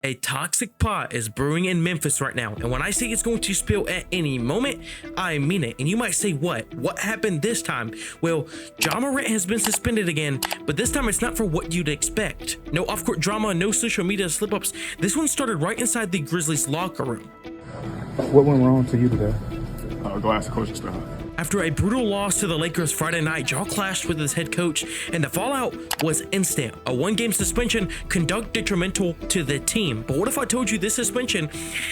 A toxic pot is brewing in Memphis right now, and when I say it's going to spill at any moment, I mean it. And you might say, what happened this time? Well, Ja Morant has been suspended again, but this time it's not for what you'd expect. No off-court drama, no social media slip-ups. This one started right inside the Grizzlies locker room. What went wrong to you today? Go ask the coaching staff. After a brutal loss to the Lakers Friday night, Ja clashed with his head coach, and the fallout was instant. A one-game suspension, conduct detrimental to the team. But what if I told you this suspension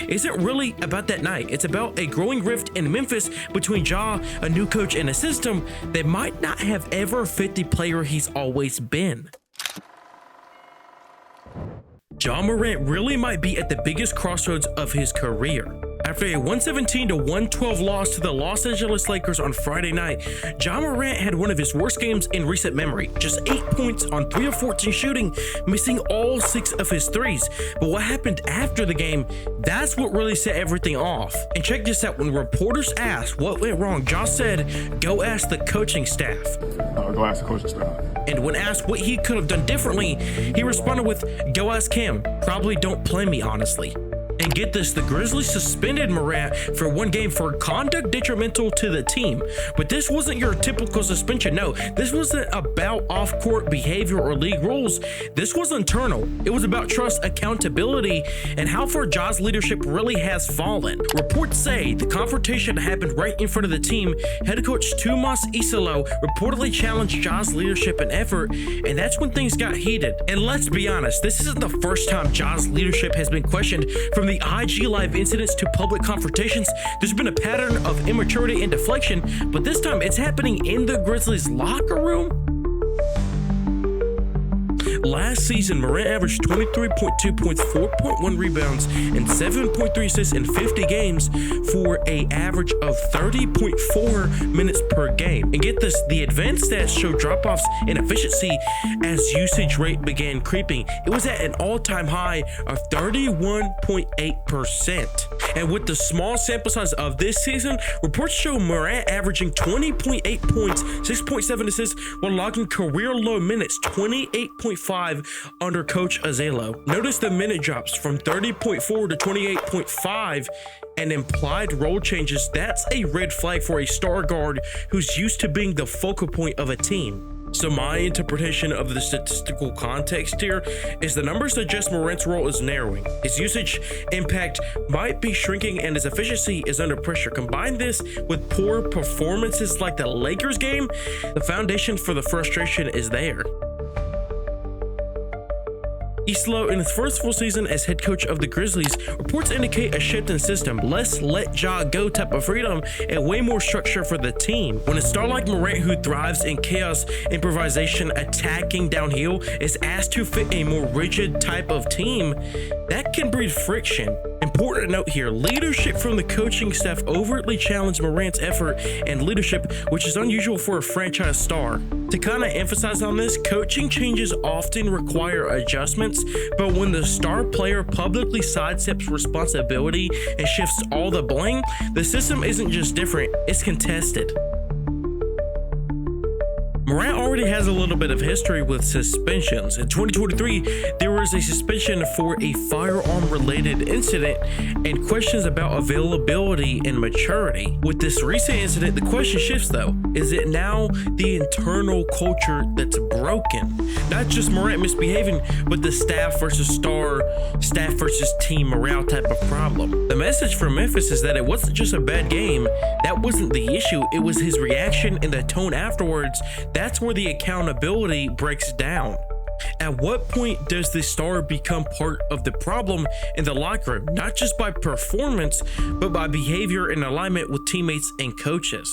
isn't really about that night? It's about a growing rift in Memphis between Ja, a new coach, and a system that might not have ever fit the player he's always been. Ja Morant really might be at the biggest crossroads of his career. After a 117-112 loss to the Los Angeles Lakers on Friday night, Ja Morant had one of his worst games in recent memory. Just 8 points on 3 of 14 shooting, missing all 6 of his threes. But what happened after the game, that's what really set everything off. And check this out, when reporters asked what went wrong, Ja said, "Go ask the coaching staff." Go ask the coaching staff. And when asked what he could have done differently, he responded with, "Go ask him. Probably don't play me, honestly." And get this, the Grizzlies suspended Morant for one game for conduct detrimental to the team. But this wasn't your typical suspension. No, this wasn't about off-court behavior or league rules. This was internal. It was about trust, accountability, and how far Ja's leadership really has fallen. Reports say the confrontation happened right in front of the team. Head coach Tomas Isalo reportedly challenged Ja's leadership and effort, and that's when things got heated. And let's be honest, this isn't the first time Ja's leadership has been questioned. From the IG Live incidents to public confrontations, there's been a pattern of immaturity and deflection, but this time it's happening in the Grizzlies locker room. Last season, Morant averaged 23.2 points, 4.1 rebounds, and 7.3 assists in 50 games for an average of 30.4 minutes per game. And get this, the advanced stats show drop-offs in efficiency as usage rate began creeping. It was at an all-time high of 31.8%. And with the small sample size of this season, reports show Morant averaging 20.8 points, 6.7 assists, while logging career-low minutes, 28.5 under Coach Azalo. Notice the minute drops from 30.4 to 28.5 and implied role changes. That's a red flag for a star guard who's used to being the focal point of a team. So my interpretation of the statistical context here is the numbers suggest Morant's role is narrowing. His usage impact might be shrinking and his efficiency is under pressure. Combine this with poor performances like the Lakers game, the foundation for the frustration is there. Islo, in his first full season as head coach of the Grizzlies, reports indicate a shift in system, less let Ja go type of freedom, and way more structure for the team. When a star like Morant, who thrives in chaos, improvisation, attacking downhill, is asked to fit a more rigid type of team, that can breed friction. Important note here, leadership from the coaching staff overtly challenged Morant's effort and leadership, which is unusual for a franchise star. To kind of emphasize on this, coaching changes often require adjustments, but when the star player publicly sidesteps responsibility and shifts all the blame, the system isn't just different, it's contested. Morant already has a little bit of history with suspensions. In 2023, there was a suspension for a firearm-related incident and questions about availability and maturity. With this recent incident, the question shifts though. Is it now the internal culture that's broken? Not just Morant misbehaving, but the staff versus star, staff versus team morale type of problem. The message from Memphis is that it wasn't just a bad game. That wasn't the issue. It was his reaction and the tone afterwards. That's where the accountability breaks down. At what point does the star become part of the problem in the locker room, not just by performance, but by behavior and alignment with teammates and coaches?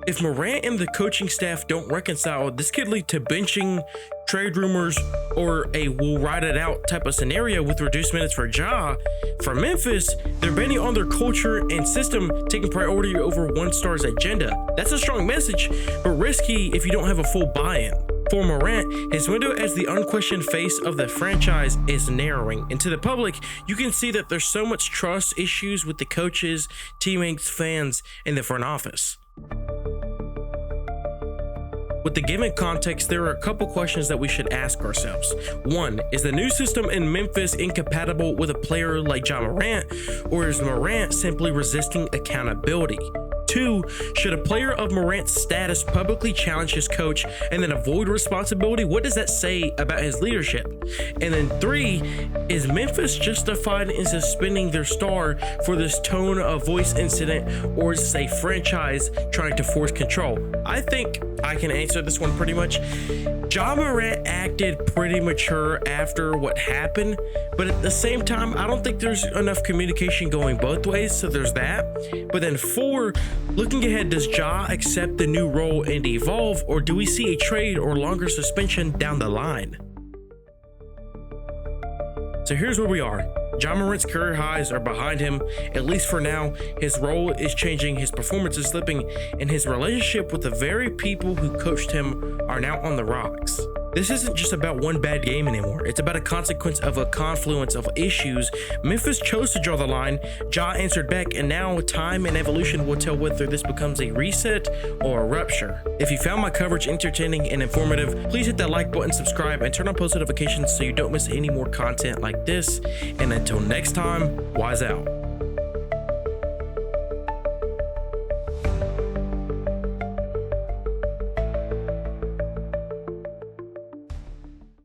If Morant and the coaching staff don't reconcile, this could lead to benching, trade rumors, or a we'll ride it out type of scenario with reduced minutes for Ja. For Memphis, they're betting on their culture and system taking priority over one star's agenda. That's a strong message, but risky if you don't have a full buy-in. For Morant, his window as the unquestioned face of the franchise is narrowing, and to the public, you can see that there's so much trust issues with the coaches, teammates, fans, and the front office. With the given context, there are a couple questions that we should ask ourselves. One, is the new system in Memphis incompatible with a player like Ja Morant, or is Morant simply resisting accountability? Two, should a player of Morant's status publicly challenge his coach and then avoid responsibility? What does that say about his leadership? And then three, is Memphis justified in suspending their star for this tone of voice incident, or is this a franchise trying to force control? I think I can answer this one pretty much. Ja Morant acted pretty mature after what happened, but at the same time, I don't think there's enough communication going both ways, so there's that. But then four, looking ahead, does Ja accept the new role and evolve, or do we see a trade or longer suspension down the line? So here's where we are. Ja Morant's career highs are behind him, at least for now. His role is changing, his performance is slipping, and his relationship with the very people who coached him are now on the rocks. This isn't just about one bad game anymore. It's about a consequence of a confluence of issues. Memphis chose to draw the line, Ja answered back, and now time and evolution will tell whether this becomes a reset or a rupture. If you found my coverage entertaining and informative, please hit that like button, subscribe, and turn on post notifications so you don't miss any more content like this. And until next time, wise out.